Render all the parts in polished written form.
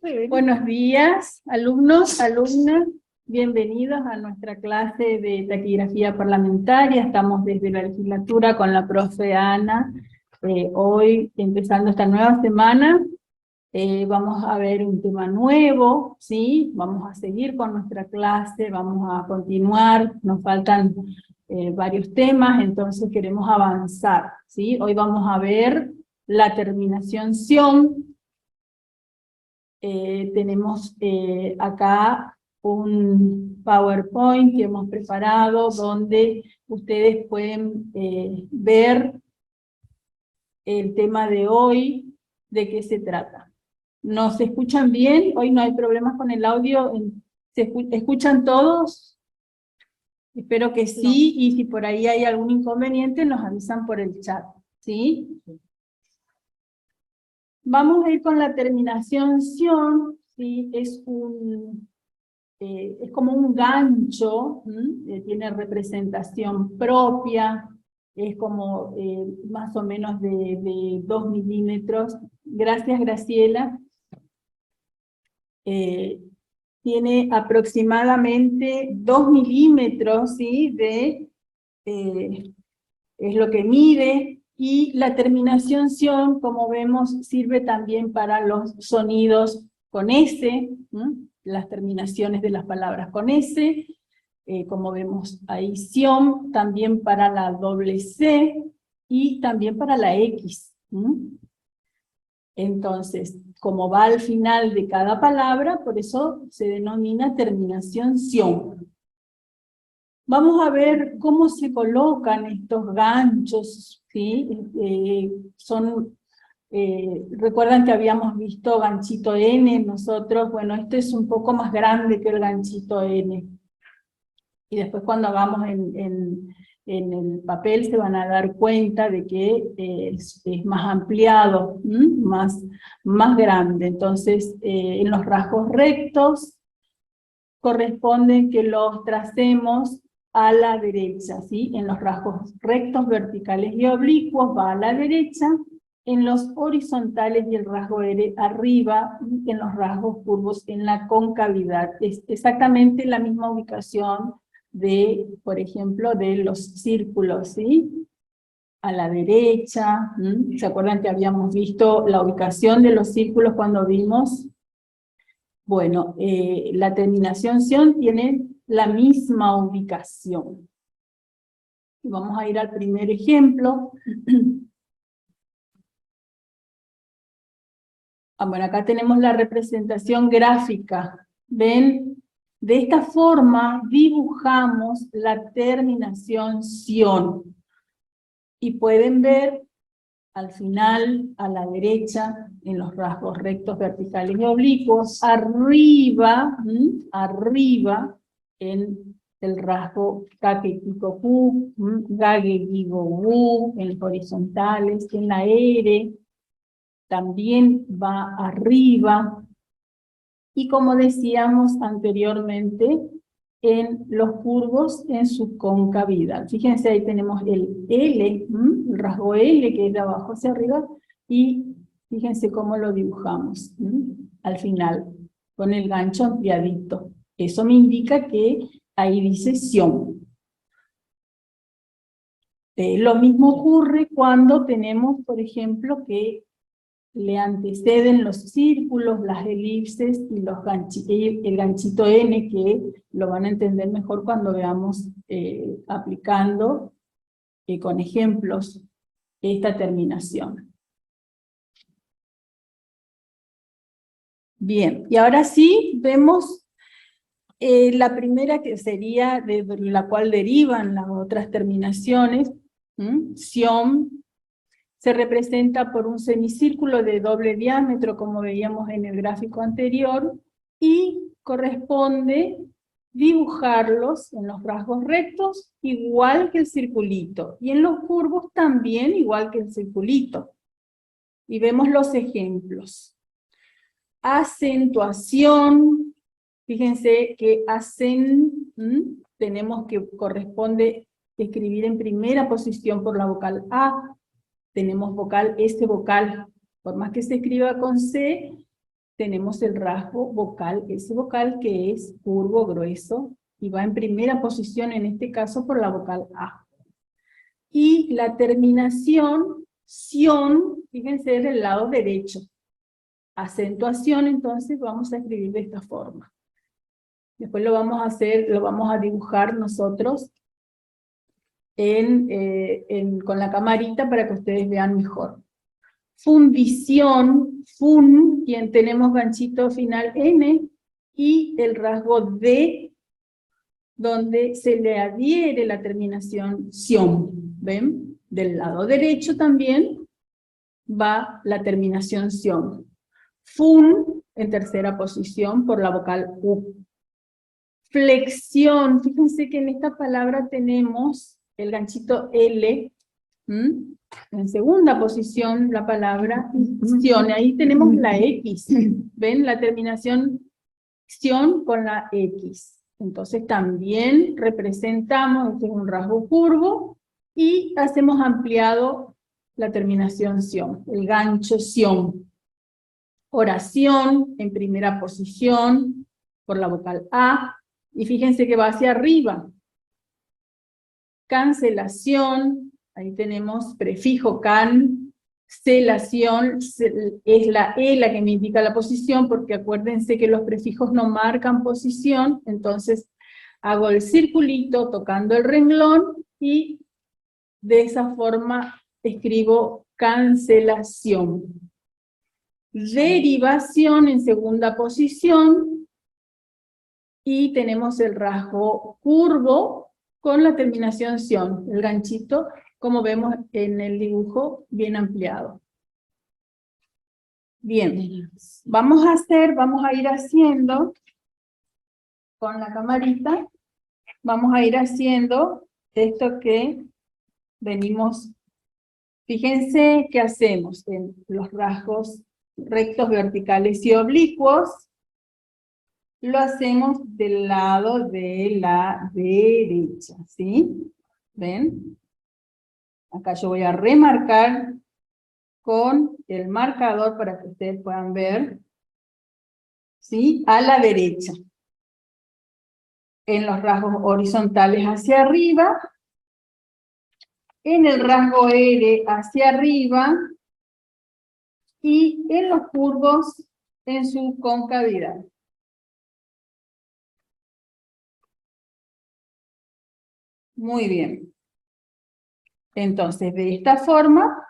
Buenos días, alumnos, alumnas. Bienvenidos a nuestra clase de taquigrafía parlamentaria. Estamos desde la legislatura con la profe Ana. Hoy, empezando esta nueva semana, vamos a ver un tema nuevo, ¿sí? Vamos a seguir con nuestra clase, vamos a continuar. Nos faltan varios temas, entonces queremos avanzar, ¿sí? Hoy vamos a ver la terminación ción. Tenemos acá un PowerPoint que hemos preparado donde ustedes pueden ver el tema de hoy, de qué se trata. ¿Nos escuchan bien? Hoy no hay problemas con el audio. ¿Se escuchan todos? Espero que sí, y si por ahí hay algún inconveniente nos avisan por el chat, ¿sí? Vamos a ir con la terminación ción, ¿sí? Es como un gancho, tiene representación propia, es como más o menos de 2 milímetros. Gracias, Graciela. Tiene aproximadamente 2 milímetros, ¿sí? Es lo que mide. Y la terminación ción, como vemos, sirve también para los sonidos con S, las terminaciones de las palabras con S, como vemos ahí ción, también para la doble C y también para la X. Entonces, como va al final de cada palabra, por eso se denomina terminación ción. Vamos a ver cómo se colocan estos ganchos, ¿sí? Recuerdan que habíamos visto ganchito N nosotros. Bueno, este es un poco más grande que el ganchito N. Y después cuando hagamos en el papel se van a dar cuenta de que es más ampliado, más grande. Entonces, en los rasgos rectos corresponden que los tracemos a la derecha, ¿sí? En los rasgos rectos, verticales y oblicuos va a la derecha, en los horizontales y el rasgo arriba, y en los rasgos curvos en la concavidad. Es exactamente la misma ubicación de, por ejemplo, de los círculos, ¿sí? A la derecha, ¿se acuerdan que habíamos visto la ubicación de los círculos cuando vimos? Bueno, la terminación ción tiene la misma ubicación. Vamos a ir al primer ejemplo. Bueno, acá tenemos la representación gráfica. ¿Ven? De esta forma dibujamos la terminación ción. Y pueden ver al final, a la derecha, en los rasgos rectos, verticales y oblicuos, arriba, en el rasgo Kakekiko-ku, Gagegigo-wu, en los horizontales, en la R, también va arriba, y como decíamos anteriormente, en los curvos en su concavidad. Fíjense, ahí tenemos el L, el rasgo L, que es de abajo hacia arriba, y fíjense cómo lo dibujamos al final, con el gancho ampliadito. Eso me indica que ahí dice ción. Lo mismo ocurre cuando tenemos, por ejemplo, que le anteceden los círculos, las elipses y el ganchito N, que lo van a entender mejor cuando veamos aplicando con ejemplos esta terminación. Bien, y ahora sí vemos la primera, que sería de la cual derivan las otras terminaciones, ción. Se representa por un semicírculo de doble diámetro, como veíamos en el gráfico anterior, y corresponde dibujarlos en los rasgos rectos, igual que el circulito, y en los curvos también, igual que el circulito. Y vemos los ejemplos. Acentuación, fíjense que tenemos que corresponde escribir en primera posición por la vocal A. Tenemos vocal, vocal, por más que se escriba con C, tenemos el rasgo vocal, ese vocal que es curvo, grueso, y va en primera posición, en este caso, por la vocal A. Y la terminación, sion, fíjense, es del lado derecho. Acentuación, entonces, vamos a escribir de esta forma. Después lo vamos a hacer, lo vamos a dibujar nosotros con la camarita para que ustedes vean mejor. Fundición, fun, quien tenemos ganchito final N, y el rasgo D, donde se le adhiere la terminación sion. ¿Ven? Del lado derecho también va la terminación sion. Fun, en tercera posición, por la vocal U. Flexión, fíjense que en esta palabra tenemos el ganchito L, en segunda posición la palabra sion, ahí tenemos la X, ¿ven? La terminación sion con la X. Entonces también representamos, este es un rasgo curvo, y hacemos ampliado la terminación sion, el gancho sion. Oración, en primera posición, por la vocal A, y fíjense que va hacia arriba. Cancelación, ahí tenemos prefijo can, celación, es la E la que me indica la posición, porque acuérdense que los prefijos no marcan posición, entonces hago el circulito tocando el renglón, y de esa forma escribo cancelación. Derivación en segunda posición, y tenemos el rasgo curvo con la terminación sion, el ganchito, como vemos en el dibujo, bien ampliado. Bien, vamos a ir haciendo, con la camarita, vamos a ir haciendo esto que venimos. Fíjense qué hacemos en los rasgos rectos, verticales y oblicuos. Lo hacemos del lado de la derecha, ¿sí? ¿Ven? Acá yo voy a remarcar con el marcador para que ustedes puedan ver, ¿sí? A la derecha. En los rasgos horizontales hacia arriba, en el rasgo R hacia arriba, y en los curvos en su concavidad. Muy bien. Entonces, de esta forma,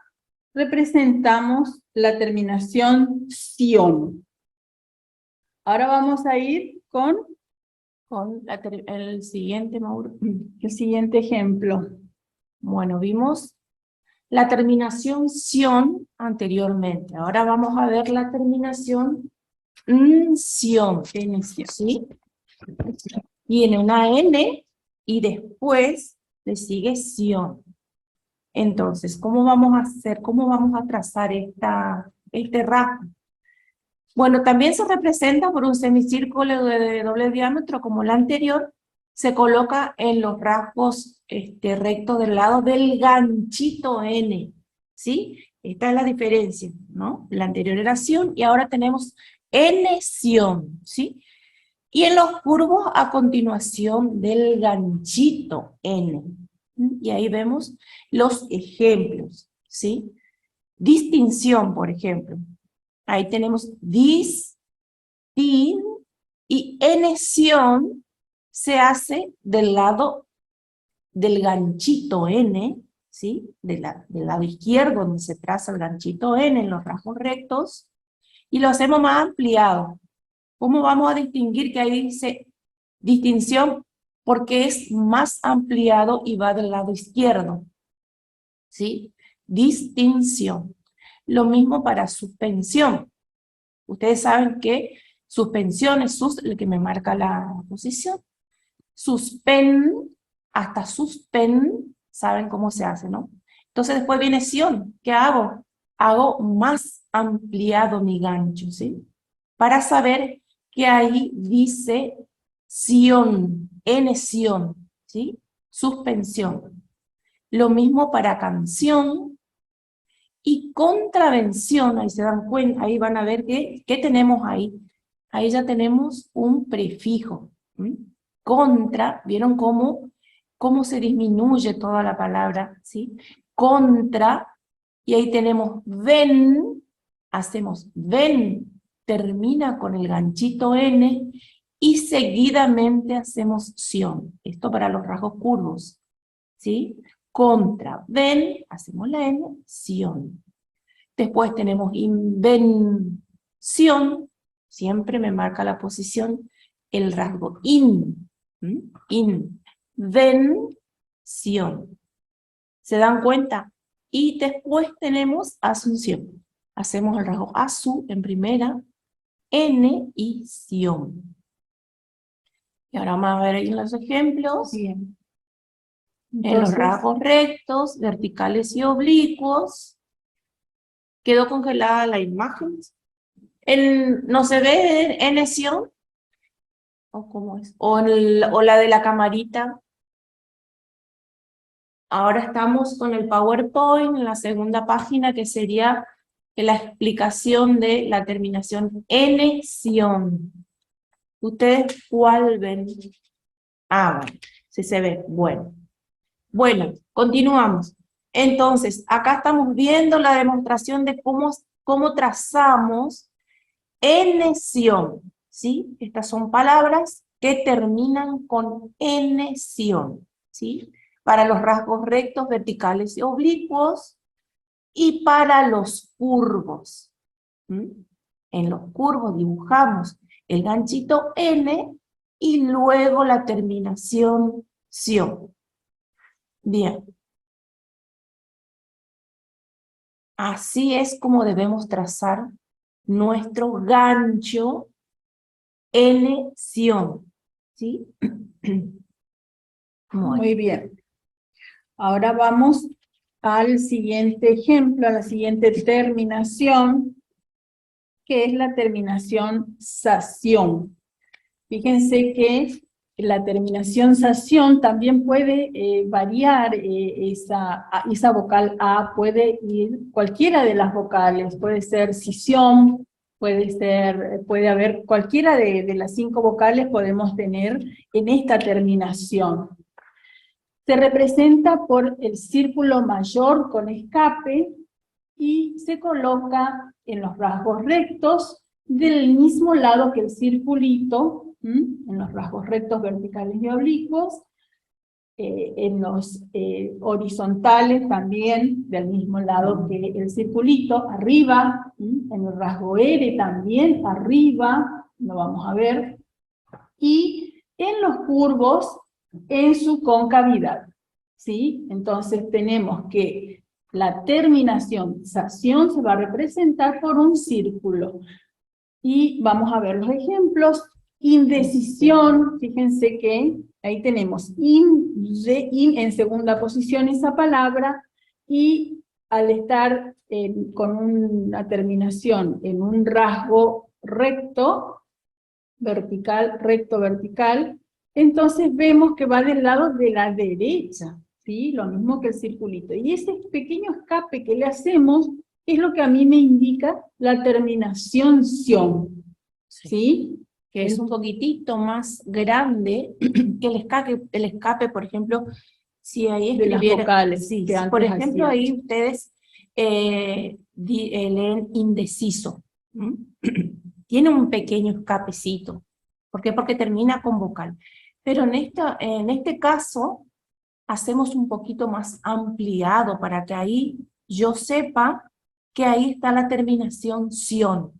representamos la terminación sion. Ahora vamos a ir con el siguiente, Mauro. el siguiente ejemplo. Bueno, vimos la terminación sion anteriormente. Ahora vamos a ver la terminación sion, ¿sí? Tiene una N y después le sigue sion. Entonces, ¿cómo vamos a hacer? ¿Cómo vamos a trazar este rasgo? Bueno, también se representa por un semicírculo de doble diámetro como el anterior. Se coloca en los rasgos rectos del lado del ganchito N, ¿sí? Esta es la diferencia, ¿no? La anterior era sion y ahora tenemos N-sion, ¿sí? Y en los curvos a continuación del ganchito N. Y ahí vemos los ejemplos, ¿sí? Distinción, por ejemplo. Ahí tenemos dis, tin, y N-sion se hace del lado del ganchito N, ¿sí? Del lado izquierdo, donde se traza el ganchito N en los rasgos rectos, y lo hacemos más ampliado. ¿Cómo vamos a distinguir que ahí dice distinción? Porque es más ampliado y va del lado izquierdo, ¿sí? Distinción. Lo mismo para suspensión. Ustedes saben que suspensión es el que me marca la posición. Suspen, hasta suspen, saben cómo se hace, ¿no? Entonces después viene sion. ¿Qué hago? Hago más ampliado mi gancho, ¿sí? Para saber que ahí dice sion, N-sion, ¿sí? Suspensión. Lo mismo para canción Y contravención, ahí se dan cuenta, ahí van a ver ¿qué tenemos ahí? Ahí ya tenemos un prefijo. Contra, ¿vieron cómo se disminuye toda la palabra? ¿Sí? Contra, y ahí tenemos ven, hacemos ven, termina con el ganchito N, y seguidamente hacemos sion. Esto para los rasgos curvos, ¿sí? Contra, ven, hacemos la N, sion. Después tenemos invención, siempre me marca la posición el rasgo invención. ¿Se dan cuenta? Y después tenemos asunción. Hacemos el rasgo asu en primera, N y sion. Y ahora vamos a ver ahí en los ejemplos. Bien. En los Entonces, rasgos rectos, verticales y oblicuos. Quedó congelada la imagen. ¿No se ve N sion? ¿O cómo es? ¿O la de la camarita? Ahora estamos con el PowerPoint en la segunda página, que sería la explicación de la terminación N-ción. ¿Ustedes cuál ven? Ah, bueno, sí se ve. Bueno. Bueno, continuamos. Entonces, acá estamos viendo la demostración de cómo trazamos N-ción, ¿sí? Estas son palabras que terminan con N-ción, ¿sí? Para los rasgos rectos, verticales y oblicuos, y para los curvos. En los curvos dibujamos el ganchito N y luego la terminación ción. Bien. Así es como debemos trazar nuestro gancho N-ción, ¿sí? muy bien. Ahora vamos al siguiente ejemplo, a la siguiente terminación, que es la terminación sación. Fíjense que la terminación sación también puede variar, esa vocal A puede ir cualquiera de las vocales, puede ser sisión, puede haber cualquiera de las 5 vocales podemos tener en esta terminación. Se representa por el círculo mayor con escape y se coloca en los rasgos rectos del mismo lado que el circulito, en los rasgos rectos, verticales y oblicuos, en los horizontales también del mismo lado que el circulito, arriba, en el rasgo R también, arriba, lo vamos a ver, y en los curvos, en su concavidad, ¿sí? Entonces tenemos que la terminación sación se va a representar por un círculo. Y vamos a ver los ejemplos. Indecisión, fíjense que ahí tenemos en segunda posición esa palabra, y al estar con una terminación en un rasgo recto, vertical, recto, vertical, entonces vemos que va del lado de la derecha, ¿sí? Lo mismo que el circulito. Y ese pequeño escape que le hacemos es lo que a mí me indica la terminación ción, ¿sí? Que es un poquitito más grande que el escape, por ejemplo, si ahí de las escribiera, vocales sí, que antes por ejemplo, hacían. ahí ustedes leen indeciso. Tiene un pequeño escapecito. ¿Por qué? Porque termina con vocal. Pero en este caso, hacemos un poquito más ampliado para que ahí yo sepa que ahí está la terminación ción.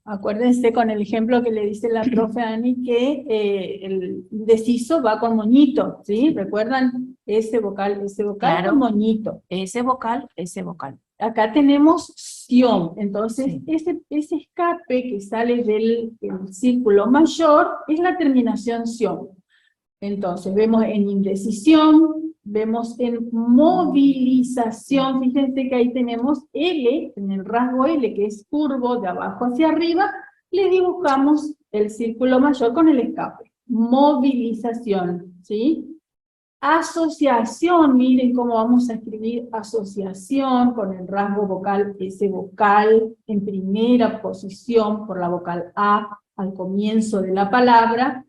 Acuérdense con el ejemplo que le dice la profe Ani que el indeciso va con moñito, ¿sí? ¿Recuerdan? Ese vocal Claro. con moñito. Ese vocal, ese vocal. Acá tenemos ción, entonces Sí. ese escape que sale del círculo mayor es la terminación ción. Entonces vemos en indecisión, vemos en movilización, fíjense que ahí tenemos L, en el rasgo L que es curvo de abajo hacia arriba, le dibujamos el círculo mayor con el escape. Movilización, ¿sí? Asociación, miren cómo vamos a escribir asociación con el rasgo vocal, ese vocal en primera posición por la vocal A al comienzo de la palabra,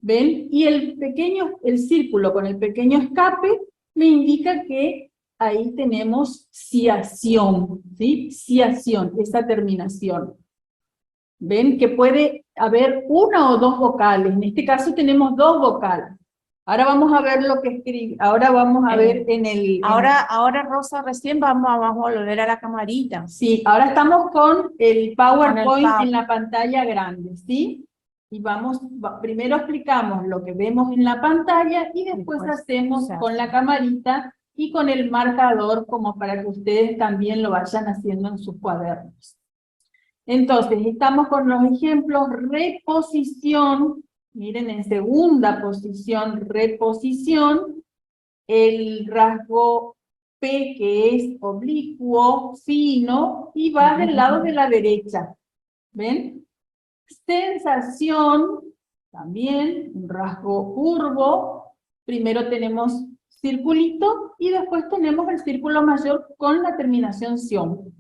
¿ven? Y el círculo con el pequeño escape me indica que ahí tenemos ciación, ¿sí? Ciación, esa terminación. ¿Ven? Que puede haber una o dos vocales, en este caso tenemos dos vocales. Ahora vamos a ver lo que escribe, ahora vamos a ver en el... Ahora Rosa, recién vamos a volver a la camarita. Sí, ahora estamos con el PowerPoint Con el en la pantalla grande, ¿sí? Y primero explicamos lo que vemos en la pantalla y después hacemos con la camarita y con el marcador como para que ustedes también lo vayan haciendo en sus cuadernos. Entonces, estamos con los ejemplos, reposición, miren, en segunda posición, reposición, el rasgo P, que es oblicuo, fino, y va del lado de la derecha, ¿ven? Sensación, también, un rasgo curvo, primero tenemos circulito, y después tenemos el círculo mayor con la terminación ción.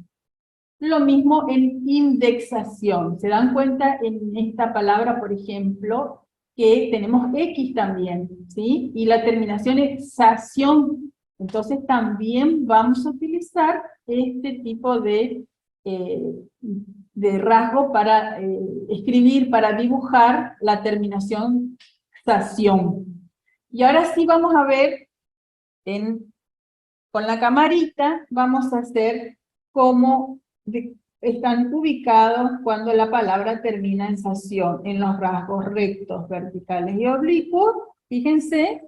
Lo mismo en indexación. ¿Se dan cuenta en esta palabra, por ejemplo, que tenemos X también, ¿sí? Y la terminación es sación. Entonces también vamos a utilizar este tipo de rasgo para escribir, para dibujar la terminación sación. Y ahora sí vamos a ver, con la camarita, vamos a hacer cómo están ubicados cuando la palabra termina en sación, en los rasgos rectos, verticales y oblicuos. Fíjense,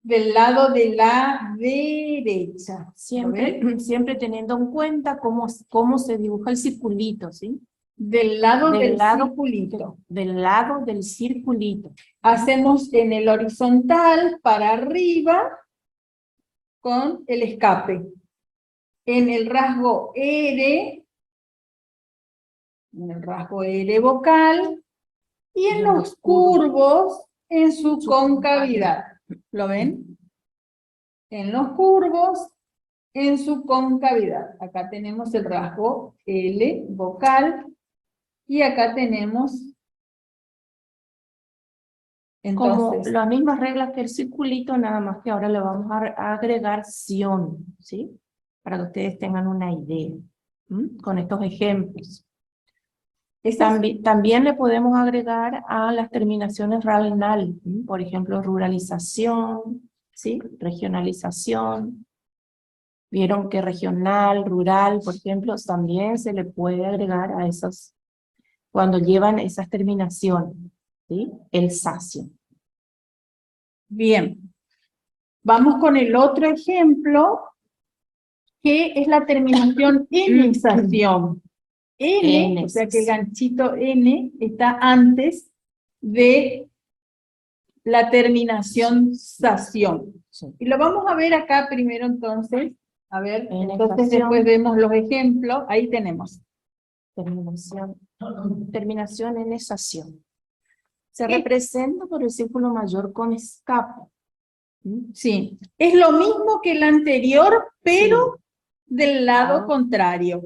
del lado de la derecha. Siempre teniendo en cuenta cómo se dibuja el circulito, ¿sí? Del lado del circulito. Del lado del circulito. Hacemos en el horizontal para arriba con el escape. En el rasgo R vocal, y en los curvos en su concavidad. ¿Lo ven? En los curvos en su concavidad. Acá tenemos el rasgo L vocal, y acá tenemos... Entonces, como las mismas reglas que el circulito, nada más que ahora le vamos a agregar ción, ¿sí? Para que ustedes tengan una idea, con estos ejemplos. También le podemos agregar a las terminaciones RAL-NAL, por ejemplo, ruralización, ¿sí? Regionalización. Vieron que regional, rural, por ejemplo, también se le puede agregar a esos, cuando llevan esas terminaciones, ¿sí? El sacio. Bien, vamos con el otro ejemplo, que es la terminación N-sación. N, o sea que el ganchito N está antes de la terminación sación. Sí. Y lo vamos a ver acá primero entonces. A ver, entonces después vemos los ejemplos. Ahí tenemos. Terminación N-sación. Se representa por el círculo mayor con escape. Sí, es lo mismo que el anterior, pero del lado contrario.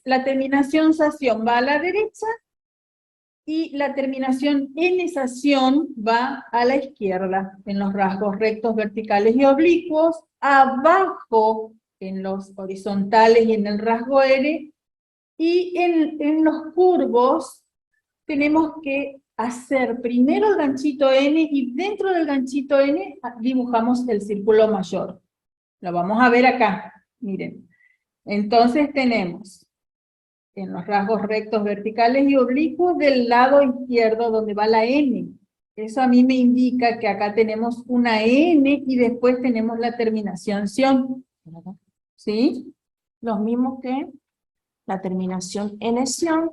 La terminación sación va a la derecha y la terminación N-sación va a la izquierda, en los rasgos rectos, verticales y oblicuos, abajo en los horizontales y en el rasgo R, y en los curvos tenemos que hacer primero el ganchito N, y dentro del ganchito N dibujamos el círculo mayor. Lo vamos a ver acá, miren. Entonces tenemos en los rasgos rectos, verticales y oblicuos del lado izquierdo donde va la N. Eso a mí me indica que acá tenemos una N y después tenemos la terminación ción. ¿Sí? Los mismos que la terminación N-ción,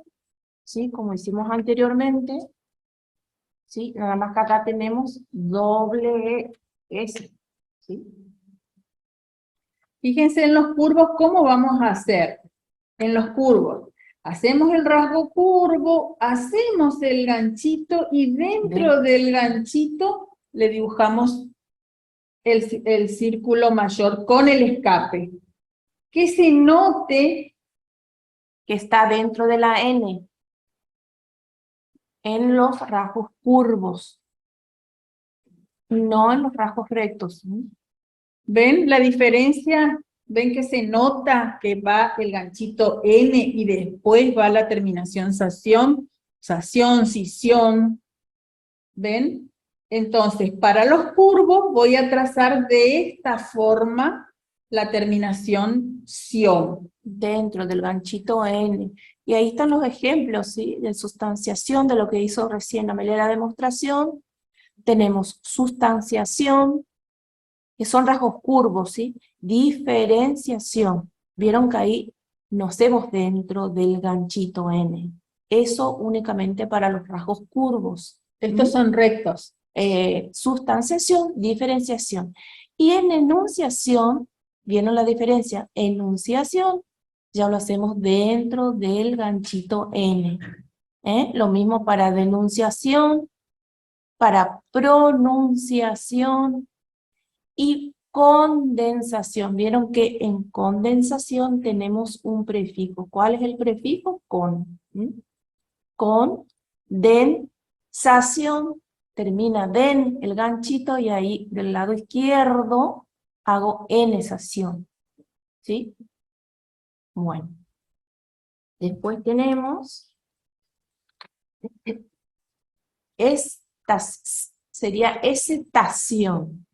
¿sí? Como hicimos anteriormente, ¿sí? Nada más que acá tenemos doble S, ¿sí? Fíjense en los curvos cómo vamos a hacer. En los curvos, hacemos el rasgo curvo, hacemos el ganchito y dentro del ganchito le dibujamos el círculo mayor con el escape. Que se note que está dentro de la N, en los rasgos curvos, no en los rasgos rectos. ¿ven la diferencia? ¿Ven que se nota que va el ganchito N y después va la terminación sación, sisión? ¿Ven? Entonces, para los curvos voy a trazar de esta forma la terminación sion. Dentro del ganchito N. Y ahí están los ejemplos, ¿sí? De sustanciación, de lo que hizo recién Amelia la demostración. Tenemos sustanciación, que son rasgos curvos, ¿sí? Diferenciación. Vieron que ahí nos vemos dentro del ganchito N. Eso únicamente para los rasgos curvos. Estos son rectos. Sustanciación, diferenciación. Y en enunciación, ¿vieron la diferencia? Enunciación, ya lo hacemos dentro del ganchito N. Lo mismo para denunciación, para pronunciación y condensación. Vieron que en condensación tenemos un prefijo. ¿Cuál es el prefijo? Con. Condensación. Termina den el ganchito y ahí del lado izquierdo hago enesación. ¿Sí? Bueno. Después tenemos sería escetación.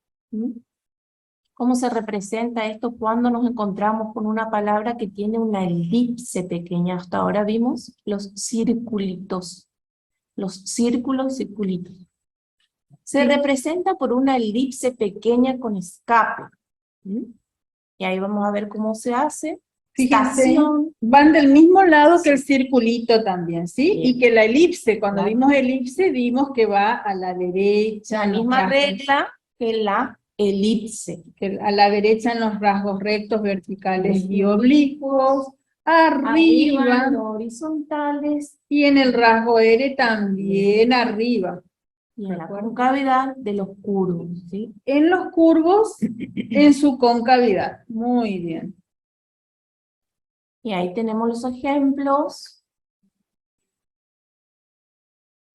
¿Cómo se representa esto cuando nos encontramos con una palabra que tiene una elipse pequeña? Hasta ahora vimos los circulitos. Los círculos, circulitos. Se representa por una elipse pequeña con escape. Y ahí vamos a ver cómo se hace. Fíjense, van del mismo lado que el circulito también, ¿sí? Bien. Y que la elipse, cuando vimos elipse, vimos que va a la derecha. La misma regla que la elipse. Que a la derecha en los rasgos rectos, verticales y oblicuos. Arriba en horizontales. Y en el rasgo R también arriba. Y en la concavidad de los curvos, ¿sí? En los curvos, en su concavidad. Muy bien. Y ahí tenemos los ejemplos.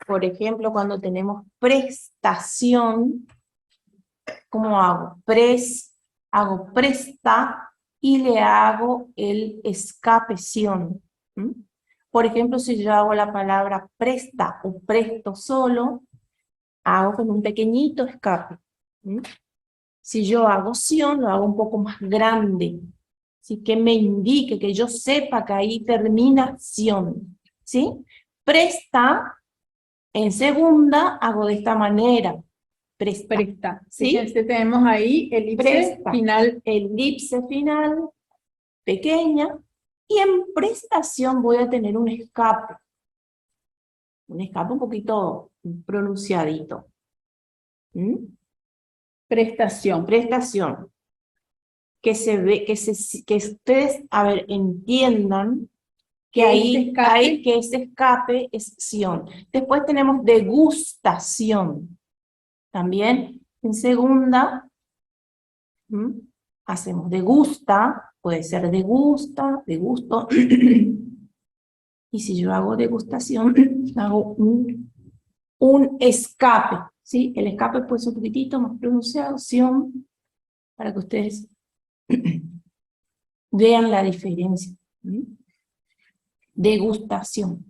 Por ejemplo, cuando tenemos prestación, ¿cómo hago? Hago presta y le hago el escapeción. Por ejemplo, si yo hago la palabra presta o presto solo, hago con un pequeñito escape. Si yo hago sion, lo hago un poco más grande. Así que me indique, que yo sepa que ahí termina sion. ¿Sí? Presta, en segunda, hago de esta manera. Presta. ¿Sí? Fíjense, tenemos ahí elipse final. Elipse final, pequeña. Y en prestación voy a tener un escape. Un escape un poquito pronunciadito. Prestación. Que se ve, que ustedes, a ver, entiendan que ahí hay que ese escape es sion. Después tenemos degustación. También en segunda hacemos degusta, puede ser degusta, degusto. Y si yo hago degustación, hago un escape. ¿Sí? El escape puede ser un poquitito más pronunciado, sion, para que ustedes vean la diferencia. Degustación.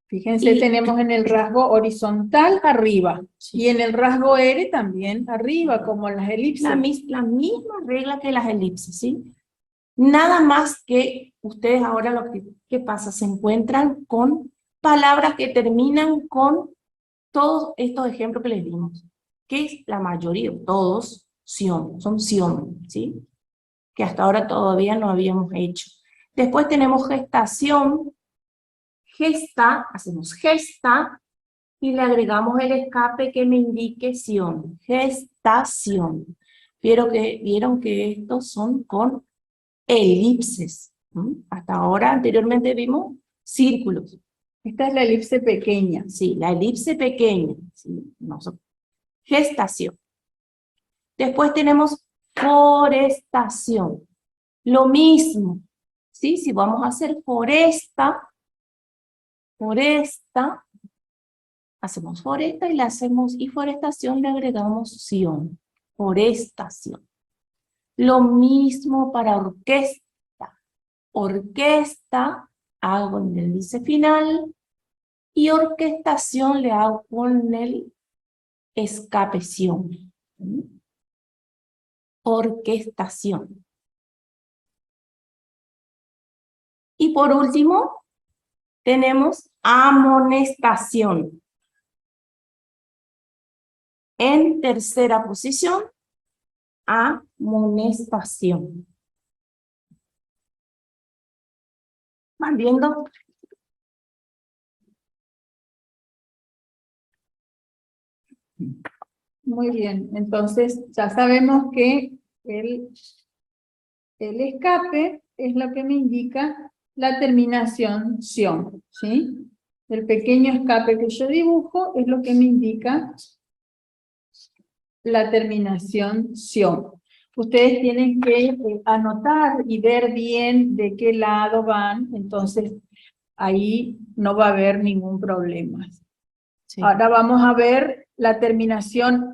Fíjense, tenemos en el rasgo horizontal arriba, y en el rasgo R también arriba, como las elipses. La misma regla que las elipses, ¿sí? Nada más que ustedes ahora lo que pasa, se encuentran con palabras que terminan con todos estos ejemplos que les dimos, que es la mayoría, todos, son sion, ¿sí? Que hasta ahora todavía no habíamos hecho. Después tenemos gestación, hacemos gesta, y le agregamos el escape que me indique sion, gestación. Vieron que estos son con elipses. Hasta ahora, anteriormente vimos círculos. Esta es la elipse pequeña. Sí, la elipse pequeña. ¿Sí? gestación. Después tenemos forestación. Lo mismo, ¿sí? Si vamos a hacer foresta, hacemos foresta y y forestación le agregamos ción. Forestación. Lo mismo para orquesta. Orquesta, hago en el dice final, y orquestación le hago con el escapeción. Orquestación. Y por último, tenemos amonestación. En tercera posición, amonestación. ¿Van viendo? Muy bien, entonces ya sabemos que el escape es lo que me indica la terminación ción, ¿sí? El pequeño escape que yo dibujo es lo que me indica la terminación ción. Ustedes tienen que anotar y ver bien de qué lado van, entonces ahí no va a haber ningún problema. Sí. Ahora vamos a ver la terminación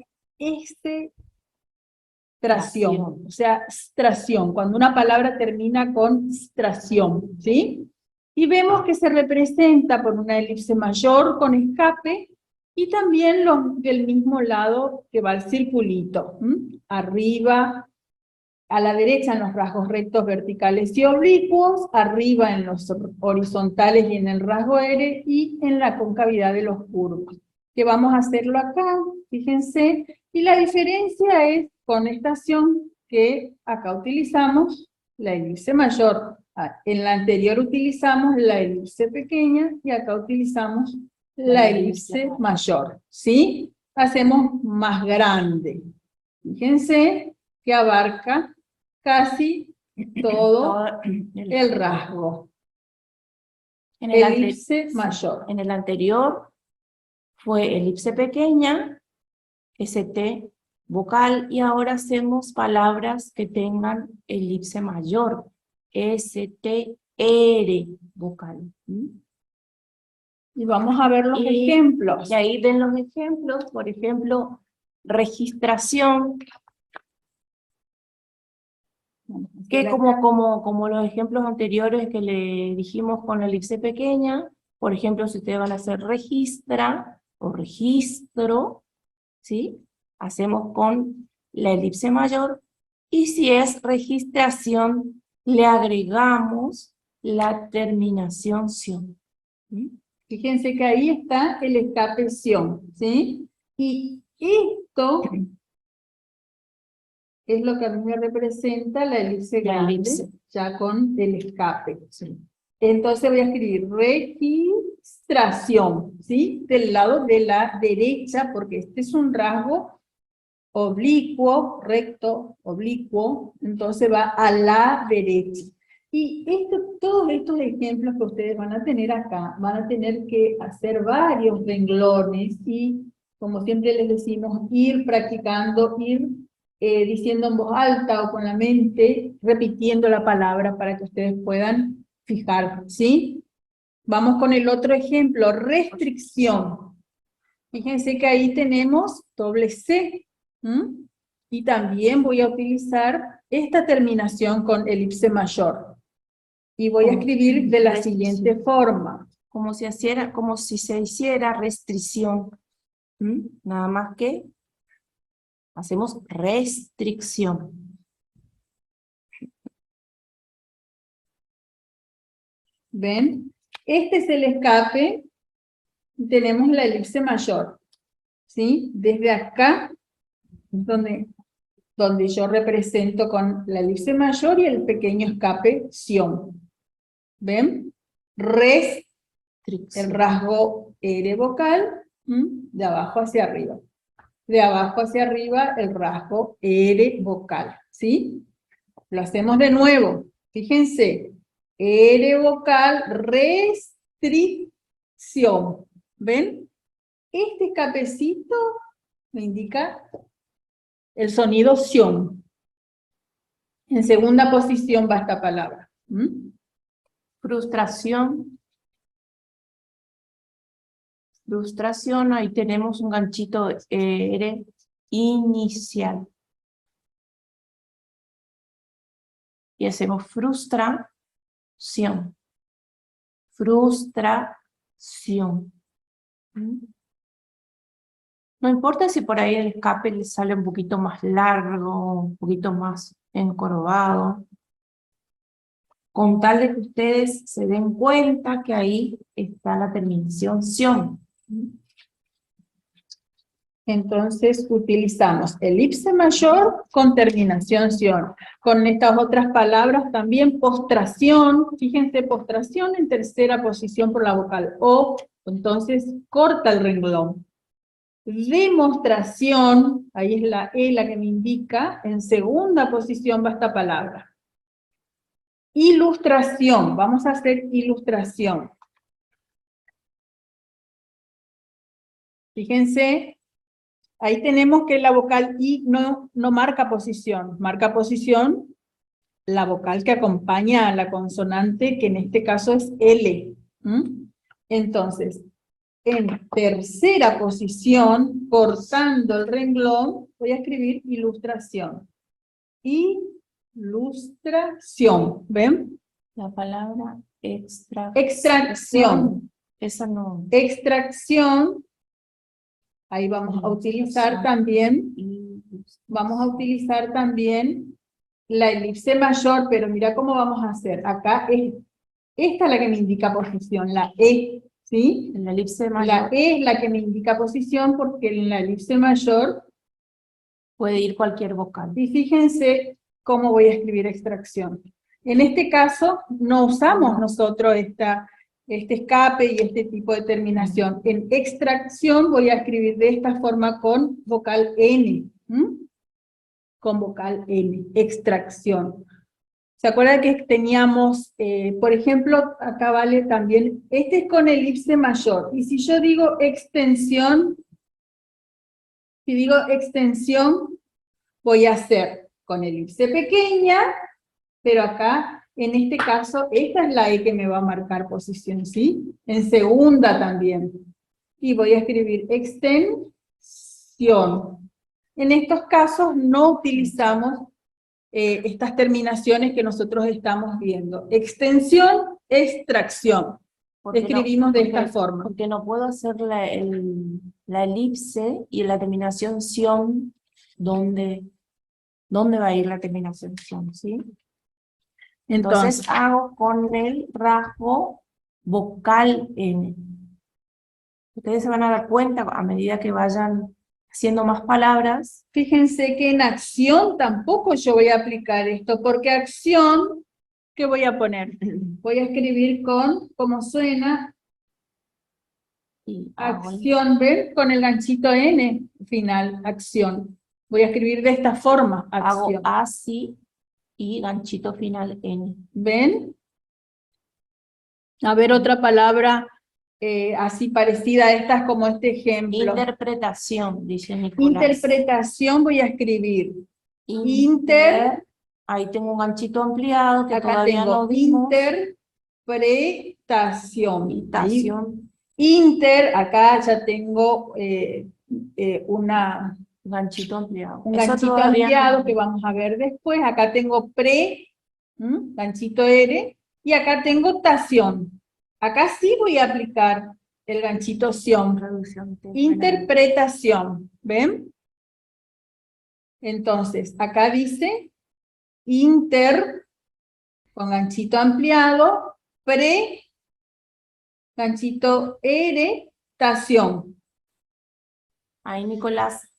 tración, o sea, tración, cuando una palabra termina con tración, ¿sí? Y vemos que se representa por una elipse mayor con escape y también del mismo lado que va el circulito, arriba, a la derecha en los rasgos rectos, verticales y oblicuos, arriba en los horizontales y en el rasgo R, y en la concavidad de los curvos. Que vamos a hacerlo acá, fíjense, y la diferencia es con estación que acá utilizamos la elipse mayor. En la anterior utilizamos la elipse pequeña y acá utilizamos la elipse mayor, ¿sí? Hacemos más grande. Fíjense que abarca casi todo el rasgo. En el Elipse mayor. En el anterior fue elipse pequeña, ST vocal, y ahora hacemos palabras que tengan elipse mayor, STR vocal. Y vamos a ver los ejemplos. Y ahí ven los ejemplos, por ejemplo, registración, que como los ejemplos anteriores que le dijimos con la elipse pequeña, por ejemplo, si ustedes van a hacer registra o registro, ¿sí? Hacemos con la elipse mayor, y si es registración, le agregamos la terminación ción. Fíjense que ahí está el escape ción, ¿sí? Y esto es lo que a mí me representa la elipse grande, ya con el escape. Sí. Entonces voy a escribir registración, ¿sí? Del lado de la derecha, porque este es un rasgo oblicuo, recto, oblicuo, entonces va a la derecha. Y todos estos ejemplos que ustedes van a tener acá, van a tener que hacer varios renglones y, como siempre les decimos, ir practicando, ir diciendo en voz alta o con la mente, repitiendo la palabra para que ustedes puedan fijar, ¿sí? Vamos con el otro ejemplo, restricción. Fíjense que ahí tenemos doble C. Y también voy a utilizar esta terminación con elipse mayor. Y voy a escribir de la siguiente forma. Como si se hiciera restricción. Nada más que hacemos restricción. ¿Ven? Este es el escape. Tenemos la elipse mayor. ¿Sí? Desde acá, donde yo represento con la elipse mayor y el pequeño escape ción. ¿Ven? El rasgo R vocal, de abajo hacia arriba. De abajo hacia arriba el rasgo R vocal, ¿sí? Lo hacemos de nuevo. Fíjense, R vocal, restricción. ¿Ven? Este escapecito me indica el sonido sion. En segunda posición va esta palabra. Frustración. Frustración, ahí tenemos un ganchito R inicial. Y hacemos frustración. Frustración. No importa si por ahí el escape le sale un poquito más largo, un poquito más encorvado. Con tal de que ustedes se den cuenta que ahí está la terminación ción. Entonces utilizamos elipse mayor con terminación sion. Con estas otras palabras también postración, fíjense, postración en tercera posición por la vocal O, entonces corta el renglón. Demostración, ahí es la E la que me indica, en segunda posición va esta palabra. Ilustración, vamos a hacer ilustración. Fíjense, ahí tenemos que la vocal I no marca posición la vocal que acompaña a la consonante, que en este caso es L. Entonces, en tercera posición, cortando el renglón, voy a escribir ilustración. Ilustración, ¿ven? La palabra Extracción. Esa no. Extracción. Ahí vamos a utilizar también, la elipse mayor, pero mira cómo vamos a hacer. Acá es, esta es la que me indica posición, la E, ¿sí? La elipse mayor. La E es la que me indica posición porque en la elipse mayor puede ir cualquier vocal. Y fíjense cómo voy a escribir extracción. En este caso, no usamos nosotros este escape y este tipo de terminación. En extracción voy a escribir de esta forma con vocal N. Con vocal N, extracción. ¿Se acuerdan que teníamos, por ejemplo, acá vale también, este es con elipse mayor, y si yo digo extensión, voy a hacer con elipse pequeña, pero acá, en este caso, esta es la E que me va a marcar posición, ¿sí? En segunda también. Y voy a escribir extensión. En estos casos no utilizamos estas terminaciones que nosotros estamos viendo. Extensión, extracción. Escribimos de esta forma. Porque no puedo hacer la elipse y la terminación sion, ¿dónde va a ir la terminación sion? ¿Sí? Entonces hago con el rasgo vocal N. Ustedes se van a dar cuenta a medida que vayan haciendo más palabras. Fíjense que en acción tampoco yo voy a aplicar esto, porque acción, ¿qué voy a poner? Voy a escribir con, como suena, acción, ¿ven? Con el ganchito N final, acción. Voy a escribir de esta forma, acción. Hago así y ganchito final N. ¿Ven? A ver otra palabra así parecida a estas como este ejemplo. Interpretación, dice Nicolás. Interpretación voy a escribir. Ahí tengo un ganchito ampliado que acá todavía tengo no vimos. Interpretación. Acá ya tengo ganchito ampliado. Un ganchito ampliado que vamos a ver después. Acá tengo ganchito R, y acá tengo tación. Acá sí voy a aplicar el ganchito sion. Interpretación, ¿ven? Entonces, acá dice con ganchito ampliado, ganchito R, tación. Ahí Nicolás,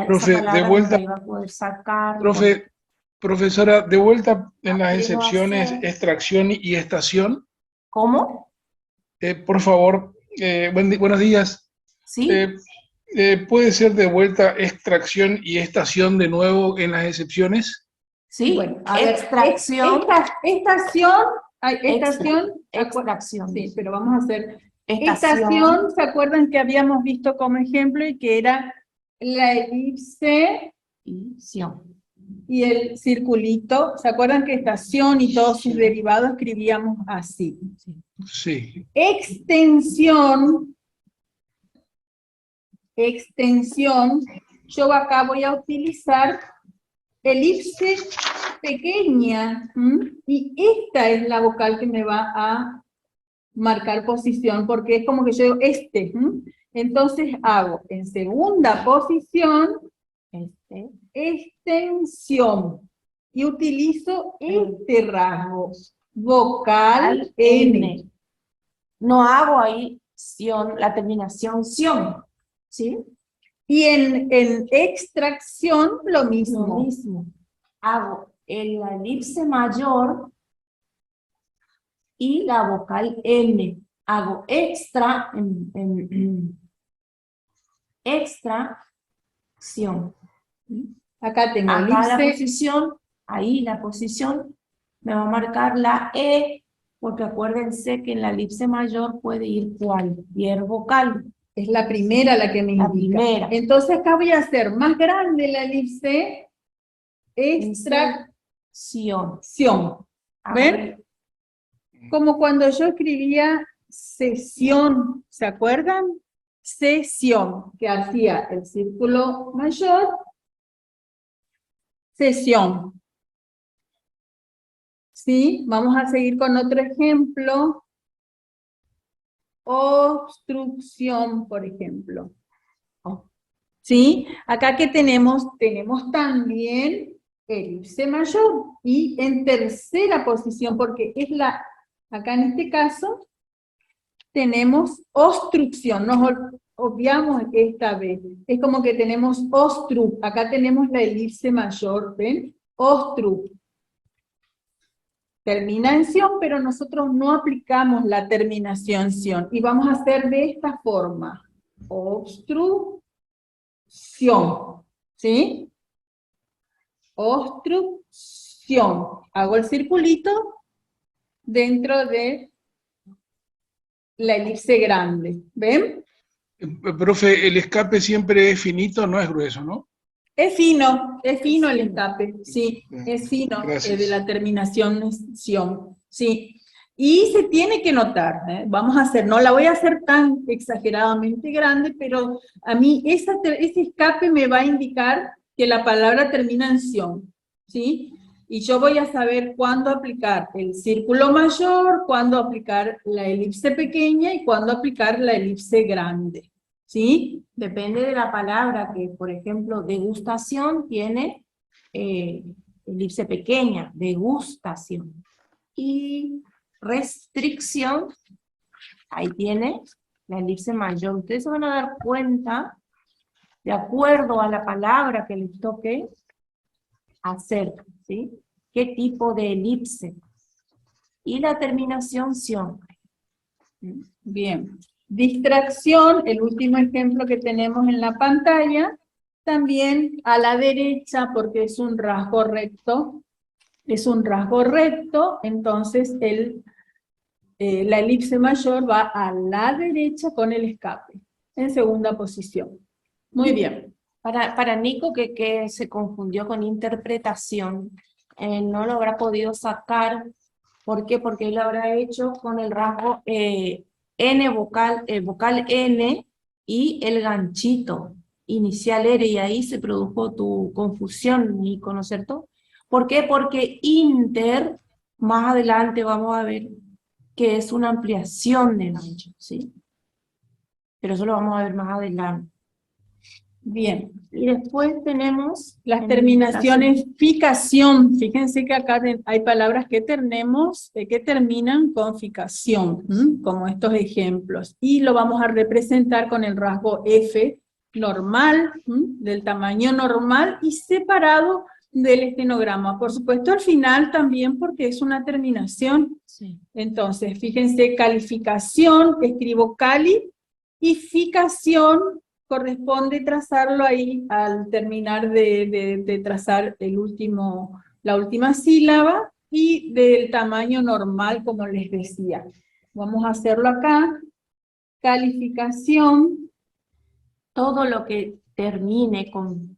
profe, de vuelta, iba a poder sacar. Profesora, de vuelta en las excepciones, extracción y estación. ¿Cómo? Por favor, buenos días. ¿Sí? ¿Puede ser de vuelta extracción y estación de nuevo en las excepciones? Sí, bueno, extracción. Extracción. Sí, pero vamos a hacer estación. ¿Se acuerdan que habíamos visto como ejemplo y que era la elipse y sion. y el circulito. ¿Se acuerdan que estación y todos sus derivados escribíamos así? Sí. Extensión, yo acá voy a utilizar elipse pequeña, y esta es la vocal que me va a marcar posición, porque es como que yo digo entonces hago en segunda posición extensión, y utilizo este rasgo, vocal N. No hago ahí sion, la terminación sion, ¿sí? Y en extracción lo Lo mismo. mismo. Hago la elipse mayor y la vocal N. Hago extra extracción. Acá tengo Acá la elipse, posición, ahí la posición me va a marcar la E, porque acuérdense que en la elipse mayor puede ir cualquier vocal. es la primera la que me La indica. primera. Entonces acá voy a hacer más grande la elipse, extracción. Sion. ¿Ven? Como cuando yo escribía sesión, ¿se acuerdan? Sesión, que hacía el círculo mayor, sesión. ¿Sí? Vamos a seguir con otro ejemplo. Obstrucción, por ejemplo. ¿Sí? Acá que tenemos también elipse mayor, y en tercera posición, porque es acá en este caso, tenemos obstrucción, nos obviamos esta vez, es como que tenemos acá tenemos la elipse mayor, ¿ven? Termina en sion, pero nosotros no aplicamos la terminación sion, y vamos a hacer de esta forma, obstrucción, ¿sí? Obstrucción. Hago el circulito dentro de la elipse grande. ¿Ven? Profe, el escape siempre es finito, no es grueso, ¿no? Es fino el escape, sí, es fino, Gracias. de la terminación sion, sí. Y se tiene que notar, vamos a hacer, no la voy a hacer tan exageradamente grande, pero a mí ese escape me va a indicar que la palabra termina en sion, ¿sí? Y yo voy a saber cuándo aplicar el círculo mayor, cuándo aplicar la elipse pequeña y cuándo aplicar la elipse grande, ¿sí? Depende de la palabra, que por ejemplo, degustación tiene elipse pequeña, degustación. Y restricción, ahí tiene la elipse mayor. Ustedes se van a dar cuenta, de acuerdo a la palabra que les toque hacer, ¿sí? ¿Qué tipo de elipse? Y la terminación sion. Bien. Distracción, el último ejemplo que tenemos en la pantalla, también a la derecha, porque es un rasgo recto, entonces la elipse mayor va a la derecha con el escape, en segunda posición. Muy bien. Para Nico, que se confundió con interpretación, no lo habrá podido sacar. ¿Por qué? Porque él lo habrá hecho con el rasgo N vocal N y el ganchito inicial R, y ahí se produjo tu confusión, Nico, ¿no es cierto? ¿Por qué? Porque inter, más adelante vamos a ver que es una ampliación de gancho, ¿sí? Pero eso lo vamos a ver más adelante. Bien. Y después tenemos las terminaciones ficación. Fíjense que acá hay palabras que terminan con ficación, como estos ejemplos. Y lo vamos a representar con el rasgo F normal, del tamaño normal y separado del estenograma. Por supuesto al final también, porque es una terminación. Sí. Entonces, fíjense, calificación, escribo cali, y ficación corresponde trazarlo ahí al terminar de trazar la última sílaba, y del tamaño normal, como les decía. Vamos a hacerlo acá. Calificación. Todo lo que termine con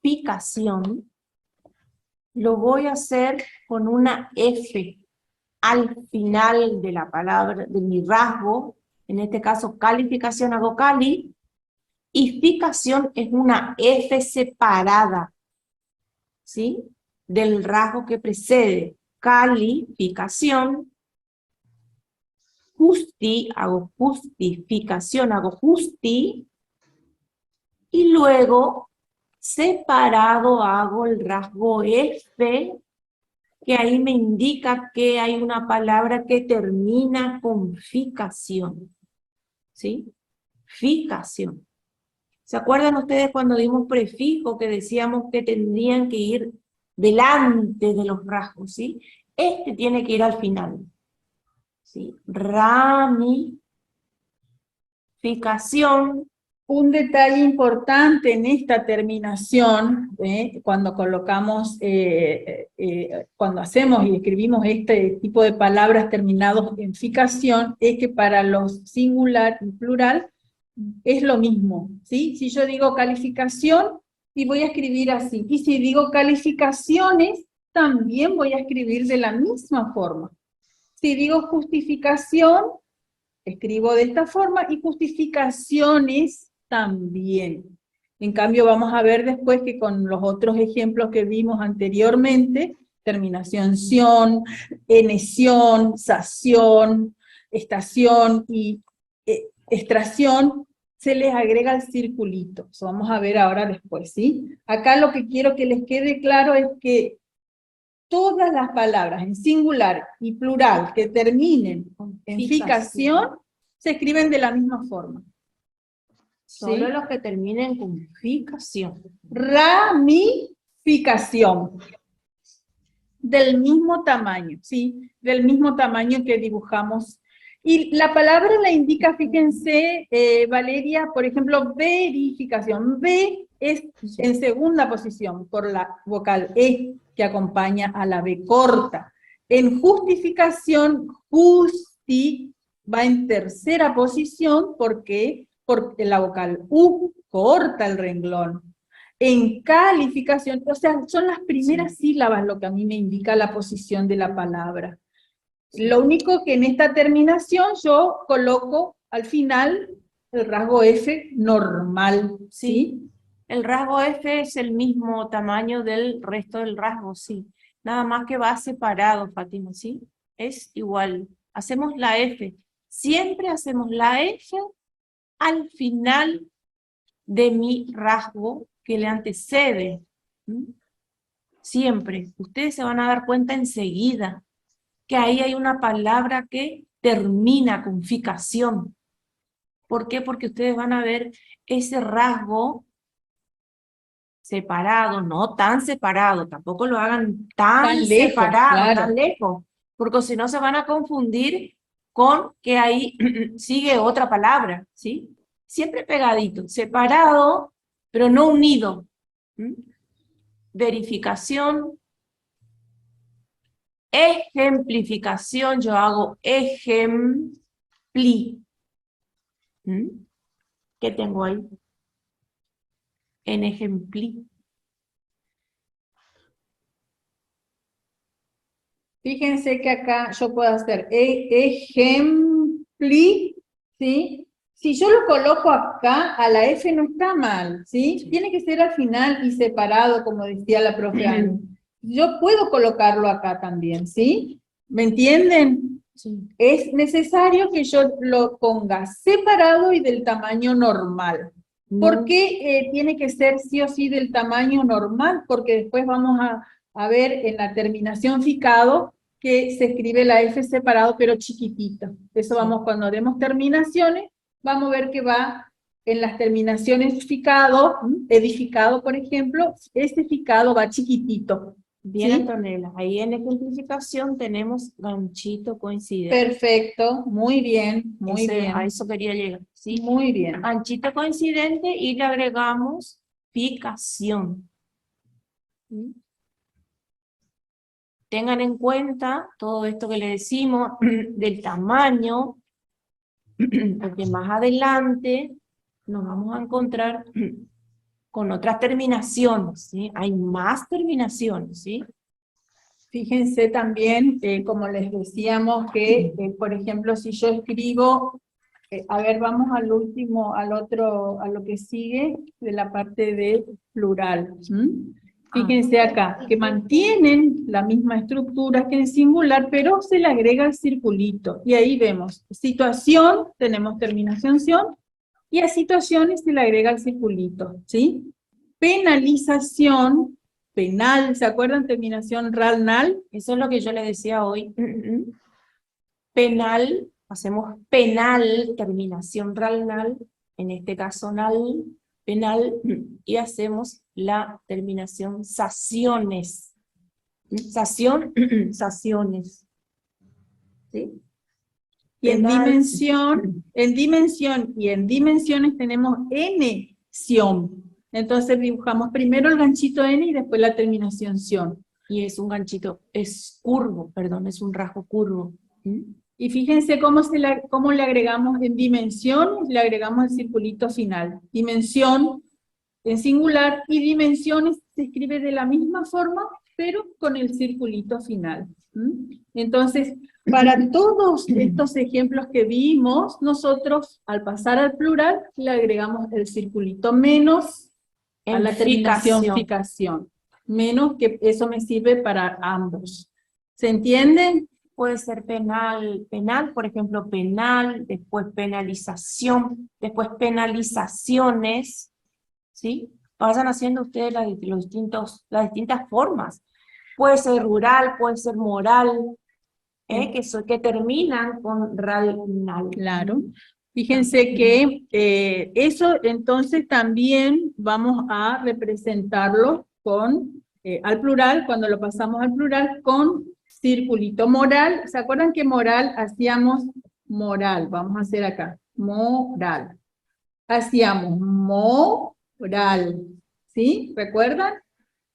ficación, lo voy a hacer con una F al final de la palabra, de mi rasgo. En este caso, calificación hago cali, y ficación es una F separada, ¿sí? Del rasgo que precede. Calificación, justi, hago justificación, hago justi, y luego separado hago el rasgo F, que ahí me indica que hay una palabra que termina con ficación, ¿sí? Ficación. ¿Se acuerdan ustedes cuando dimos prefijo que decíamos que tendrían que ir delante de los rasgos, ¿sí? Este tiene que ir al final, ¿sí? Ramificación. Un detalle importante en esta terminación, cuando colocamos, cuando hacemos y escribimos este tipo de palabras terminados en ficación, es que para los singular y plural es lo mismo, ¿sí? Si yo digo calificación, y voy a escribir así, y si digo calificaciones, también voy a escribir de la misma forma. Si digo justificación, escribo de esta forma, y justificaciones también. En cambio, vamos a ver después que con los otros ejemplos que vimos anteriormente, terminación ción, eneción, sación, estación y extracción, se les agrega el circulito. Eso vamos a ver ahora después, ¿sí? Acá lo que quiero que les quede claro es que todas las palabras en singular y plural que terminen en ficación se escriben de la misma forma. Solo ¿Sí? los que terminen con ficación. Ramificación. Del mismo tamaño, ¿sí? Del mismo tamaño que dibujamos. Y la palabra la indica, fíjense, Valeria, por ejemplo, verificación. B es en segunda posición por la vocal E que acompaña a la B corta. En justificación, justi va en tercera posición porque la vocal U corta el renglón. En calificación, o sea, son las primeras sílabas lo que a mí me indica la posición de la palabra. Lo único que en esta terminación yo coloco al final el rasgo F normal, ¿sí? El rasgo F es el mismo tamaño del resto del rasgo, sí. Nada más que va separado, Fátima, ¿sí? Es igual. Hacemos la F. Siempre hacemos la F al final de mi rasgo que le antecede. Siempre. Ustedes se van a dar cuenta enseguida que ahí hay una palabra que termina con ficación. ¿Por qué? Porque ustedes van a ver ese rasgo separado, no tan separado, tampoco lo hagan tan lejos, separado, claro. tan lejos, porque si no se van a confundir con que ahí sigue otra palabra, ¿sí? Siempre pegadito, separado, pero no unido. Verificación, ejemplificación, yo hago ejempli. ¿Qué tengo ahí? En ejempli. Fíjense que acá yo puedo hacer ejempli, ¿sí? Si yo lo coloco acá, a la F no está mal, ¿sí? Tiene que ser al final y separado, como decía la profe Ana. Yo puedo colocarlo acá también, ¿sí? ¿Me entienden? Sí. Es necesario que yo lo ponga separado y del tamaño normal. ¿Por qué tiene que ser sí o sí del tamaño normal? Porque después vamos a ver en la terminación ficado que se escribe la F separado pero chiquitito. Eso vamos, cuando demos terminaciones, vamos a ver que va en las terminaciones ficado, edificado por ejemplo, este ficado va chiquitito. Bien, ¿sí? Antonella. Ahí en ejemplificación tenemos ganchito coincidente. Perfecto, muy bien, muy bien. A eso quería llegar, ¿sí? Muy bien. Ganchito coincidente y le agregamos ficación. ¿Sí? Tengan en cuenta todo esto que le decimos del tamaño, porque más adelante nos vamos a encontrar con otras terminaciones, ¿sí? Hay más terminaciones, ¿sí? Fíjense también, como les decíamos, que, por ejemplo, si yo escribo, a ver, vamos al último, a lo que sigue de la parte de plural. Fíjense acá, que mantienen la misma estructura que en singular, pero se le agrega el circulito. Y ahí vemos, situación, tenemos terminación-ción, y a situaciones se le agrega el circulito, ¿sí? Penalización, penal, ¿se acuerdan? Terminación ral-nal. Eso es lo que yo le decía hoy. Penal, hacemos penal, terminación ral-nal, en este caso nal, penal, y hacemos la terminación saciones. Saciones. ¿Sí? Y en Penal. dimensión y en dimensiones tenemos n-ción. Entonces dibujamos primero el ganchito n y después la terminación ción. Y es un ganchito, es curvo, perdón, es un rasgo curvo. Y fíjense cómo le agregamos en dimensión, le agregamos el circulito final. Dimensión en singular y dimensiones se escribe de la misma forma, pero con el circulito final. Entonces, para todos estos ejemplos que vimos, nosotros al pasar al plural le agregamos el circulito menos a la terminación ficación. Menos, que eso me sirve para ambos. ¿Se entienden? Puede ser penal, por ejemplo, penal, después penalización, después penalizaciones, ¿sí? Vayan haciendo ustedes las distintas formas. Puede ser rural, puede ser moral, que terminan con ral-nal. Claro. Fíjense que eso entonces también vamos a representarlo con, al plural, cuando lo pasamos al plural, con circulito. Moral, ¿se acuerdan que moral hacíamos moral? Vamos a hacer acá, moral. Hacíamos moral, ¿sí? ¿Recuerdan?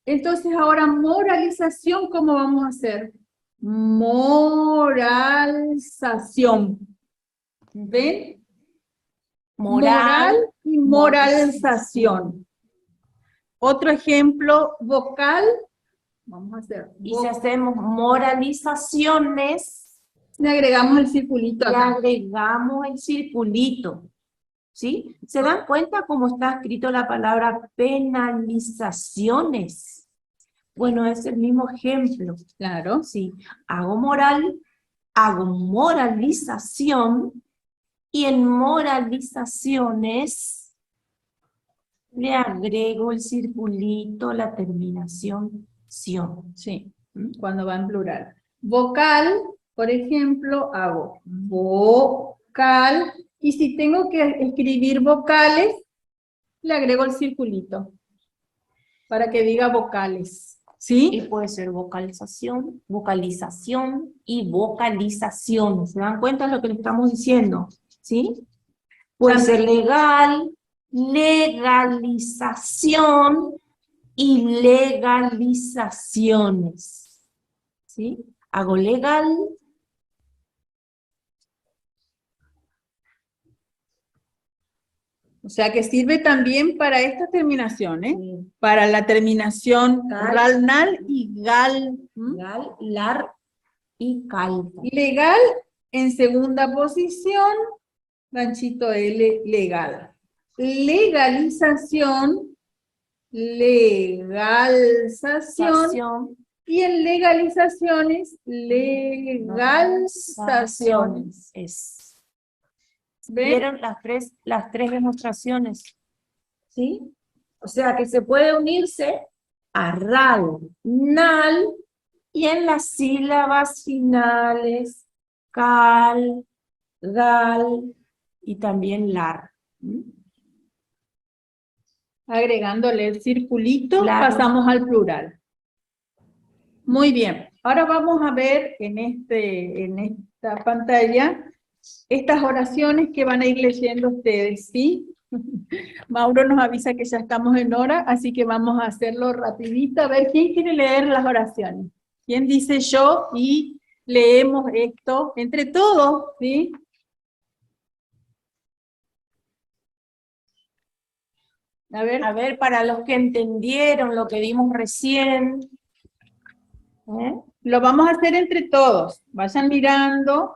Entonces ahora moralización, ¿cómo vamos a hacer? Moralización. ¿Ven? Moral y moralización. Otro ejemplo, vocal. Vamos a hacer. Y si hacemos moralizaciones, le agregamos el circulito acá. Le agregamos el circulito. ¿Sí? ¿Se dan cuenta cómo está escrito la palabra penalizaciones? Bueno, es el mismo ejemplo. Claro. Sí. Hago moral, hago moralización, y en moralizaciones le agrego el circulito, la terminación ción. Sí, cuando va en plural. Vocal, por ejemplo, hago vocal, y si tengo que escribir vocales, le agrego el circulito, para que diga vocales, ¿sí? Y puede ser vocalización, vocalización y vocalización. ¿Se dan cuenta de lo que le estamos diciendo? ¿Sí? Puede ser legal, legalización y legalizaciones. ¿Sí? Hago legal. O sea que sirve también para estas terminaciones, para la terminación ral-nal y gal. Gal, lar y cal. Legal en segunda posición, ganchito L, legal. Legalización, legalización, y en legalizaciones, legalizaciones. ¿Vieron las tres demostraciones? ¿Sí? O sea que se puede unirse a ral, nal, y en las sílabas finales, cal, gal y también lar. Agregándole el circulito, Claro. pasamos al plural. Muy bien. Ahora vamos a ver en esta pantalla estas oraciones que van a ir leyendo ustedes, ¿sí? Mauro nos avisa que ya estamos en hora, así que vamos a hacerlo rapidito. A ver, ¿quién quiere leer las oraciones? ¿Quién dice yo? Y leemos esto entre todos, ¿sí? A ver, para los que entendieron lo que vimos recién. Lo vamos a hacer entre todos. Vayan mirando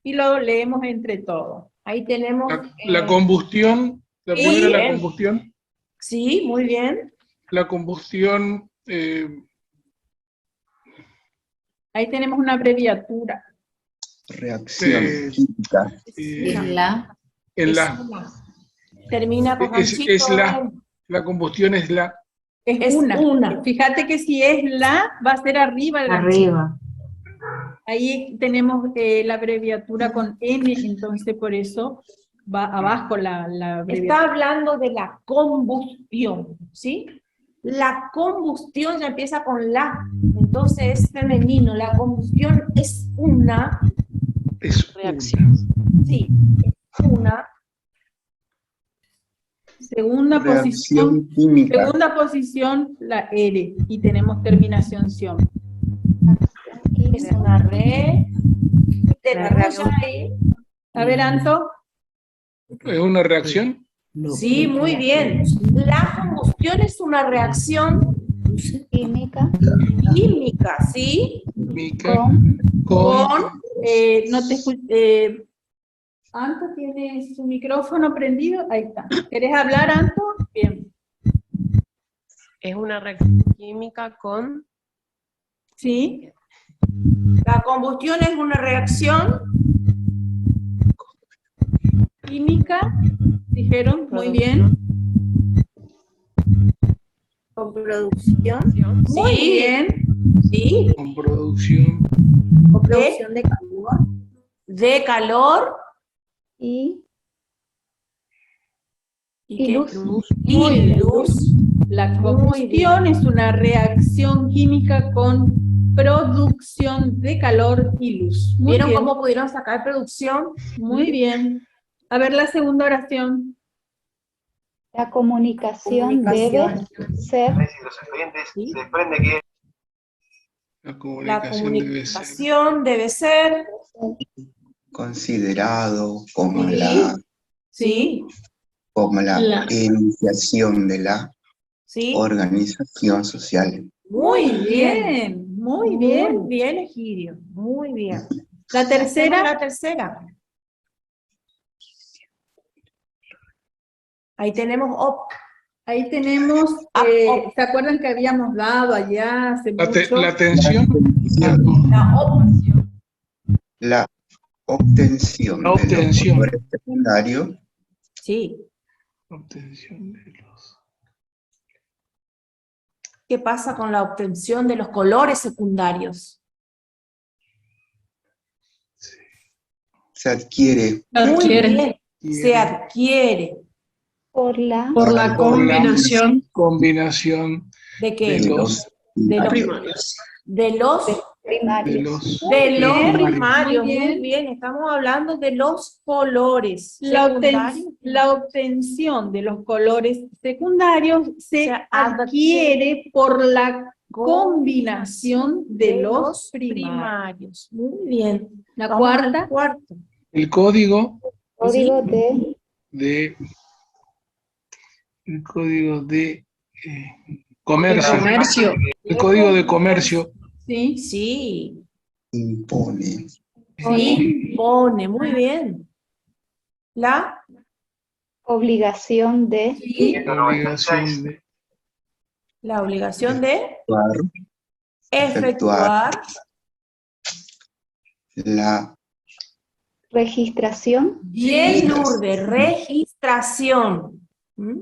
y lo leemos entre todos. Ahí tenemos... La combustión, la muy primera la bien. combustión. Sí, muy bien. La combustión, Ahí tenemos una abreviatura. Reacción Eh, química. En la, en Es la, una. Termina con es ganchito. la combustión es la, Es una. Fíjate que si es la, va a ser arriba el ganchito. arriba. Ahí tenemos la abreviatura con N, entonces por eso va abajo la abreviatura. Está hablando de la combustión, ¿sí? La combustión ya empieza con la, entonces es femenino. La combustión es una Reacción. Sí, es una. Segunda Reacción química. segunda posición, la R, y tenemos terminación ción. Es una re. Tenemos ahí. A ver, Anto. es una reacción. Sí, muy bien. La combustión es una reacción Química. química, ¿sí? Química con Con No te escucho. Anto tiene su micrófono prendido. Ahí está. ¿Querés hablar, Anto? Bien. Es una reacción química con... Sí. la combustión es una reacción Química. Dijeron. Muy bien. con producción. Muy bien. Sí. con producción Con producción de calor. De calor. Y ¿Y qué? luz. Muy Y bien. luz. La combustión es una reacción química con producción de calor y luz. Muy ¿Vieron bien. cómo pudieron sacar producción? Muy bien. A ver la segunda oración. La comunicación debe ser los expedientes ¿Sí? se desprende que la La comunicación debe ser comunicación debe ser. Considerado como Sí. la enunciación de la Sí. organización social. Muy bien. Muy bien. Muy bien, Egidio. Muy bien. La Hacemos tercera. la tercera. Ahí tenemos op. Ahí tenemos, op. ¿se acuerdan que habíamos dado allá hace mucho? la tensión, La op. La obtención La de los obtención. valores secundarios Sí. obtención de los, ¿Qué pasa con la obtención de los colores secundarios? se adquiere Muy bien. Adquiere. Se adquiere. por la por la combinación ¿De qué? de los De los primarios. De los primarios. primarios. Muy bien. Muy bien. Estamos hablando de los colores La secundarios. obtención de los colores secundarios se adquiere por la combinación de los primarios. Muy bien. La Vamos al cuarta. cuarto. El código Código de el código de comercio. El código de comercio Sí. Sí. impone Sí. Pone. Muy bien. La obligación de Sí. obligación de obligación de efectuar efectuar la registración bien, Lourdes, registración. ¿Mm?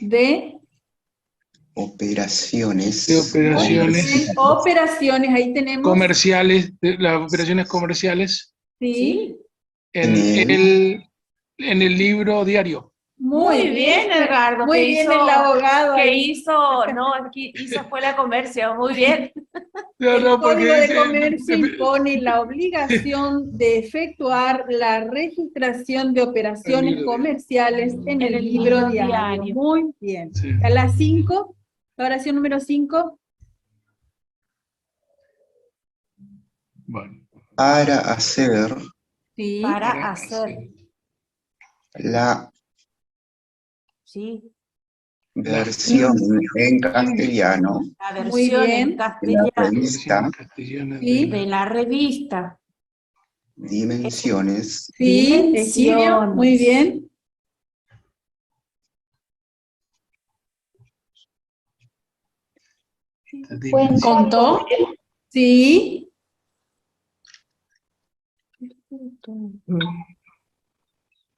De operaciones operaciones, ahí tenemos. comerciales, de las operaciones comerciales Sí. en el libro diario. Muy bien, Edgardo. Muy que bien hizo- el abogado. Que ahí. hizo fue la comercio. Muy bien. No, El no, porque Código de dice- Comercio impone la obligación de efectuar la registración de operaciones libro comerciales en el libro diario. Muy bien. Sí. A las 5, la oración número 5. Bueno, para hacer Sí. Para para hacer. la ¿sí? versión en castellano La Muy versión bien. en de la castellano revista Castellana Sí. de la revista. Dimensiones Sí, Egidio, muy bien. Cuenta ¿Contó? con el Sí.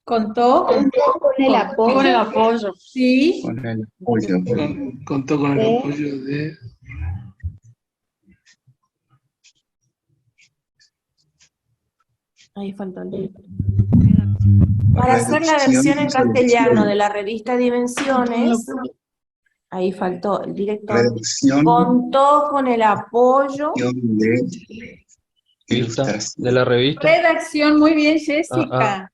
¿Contó? con el apoyo Con el apoyo. Sí. con el apoyo Contó con el de- apoyo de... Ahí faltó el libro. Para hacer la redacción versión en y castellano selección. de la revista Dimensiones, ahí faltó el director, Redacción contó con el apoyo de ¿De ilustración. la revista? Redacción, muy bien, Jessica.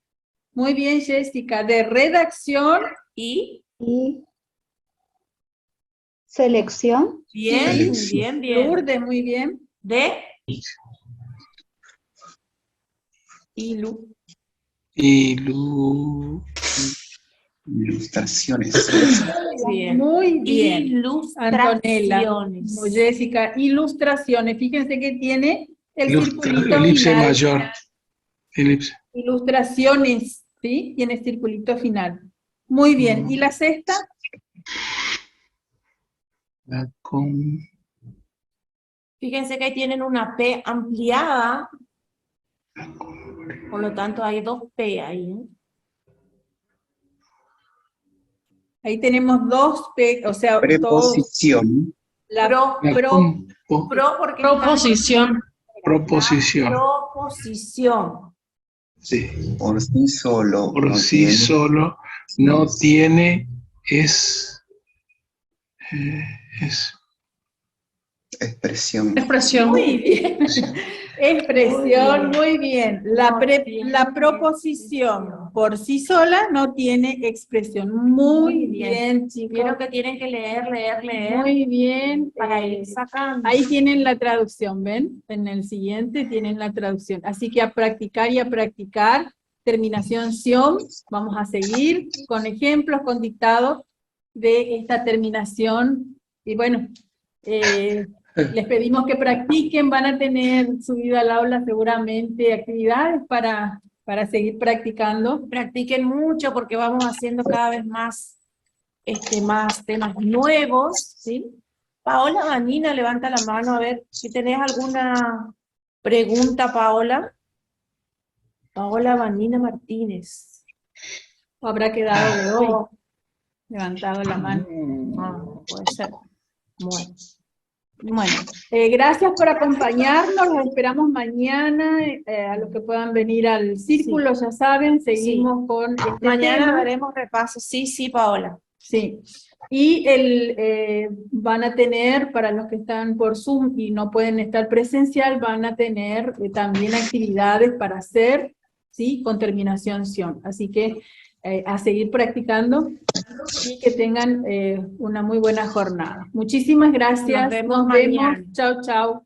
Muy bien, Jessica. De redacción. y y selección bien, Selección. bien. Lourdes, muy bien. De Ilustraciones. bien. Muy bien. Antonella, Ilustraciones. Jessica, ilustraciones. Fíjense que tiene el circulito Elipse final. mayor. Elipse. Ilustraciones, ¿sí? Tiene circulito final. Muy bien. ¿Y la sexta? La con... Fíjense que ahí tienen una P ampliada, por lo tanto hay dos P ahí. Ahí tenemos dos P, o sea, todos. Preposición. La Pro, La compo- pro porque proposición. proposición. proposición. Sí. Por sí solo Por no sí tiene solo no tiene expresión. Expresión. Muy bien. Expresión, muy bien. La proposición por sí sola no tiene expresión. Muy bien, chicos. Quiero que tienen que leer. Muy bien. Para ir sacando. Ahí tienen la traducción, ¿ven? En el siguiente tienen la traducción. Así que a practicar y a practicar. Terminación ción. Vamos a seguir con ejemplos, con dictados de esta terminación. Y bueno, les pedimos que practiquen. Van a tener subido al aula seguramente actividades para seguir practicando. Practiquen mucho porque vamos haciendo cada vez más, más temas nuevos, ¿sí? Paola Vanina, levanta la mano a ver si tenés alguna pregunta, Paola. Paola Vanina Martínez. ¿O habrá quedado de hoy? Levantado la mano. Puede ser. Bueno, gracias por acompañarnos, los esperamos mañana, a los que puedan venir al círculo, ya saben, seguimos con este Mañana tema. veremos repaso, sí, Paola. Sí, y van a tener, para los que están por Zoom y no pueden estar presencial, van a tener también actividades para hacer, ¿sí? Con terminación ción, así que a seguir practicando y que tengan una muy buena jornada. Muchísimas gracias. Nos vemos mañana. Chao, chao.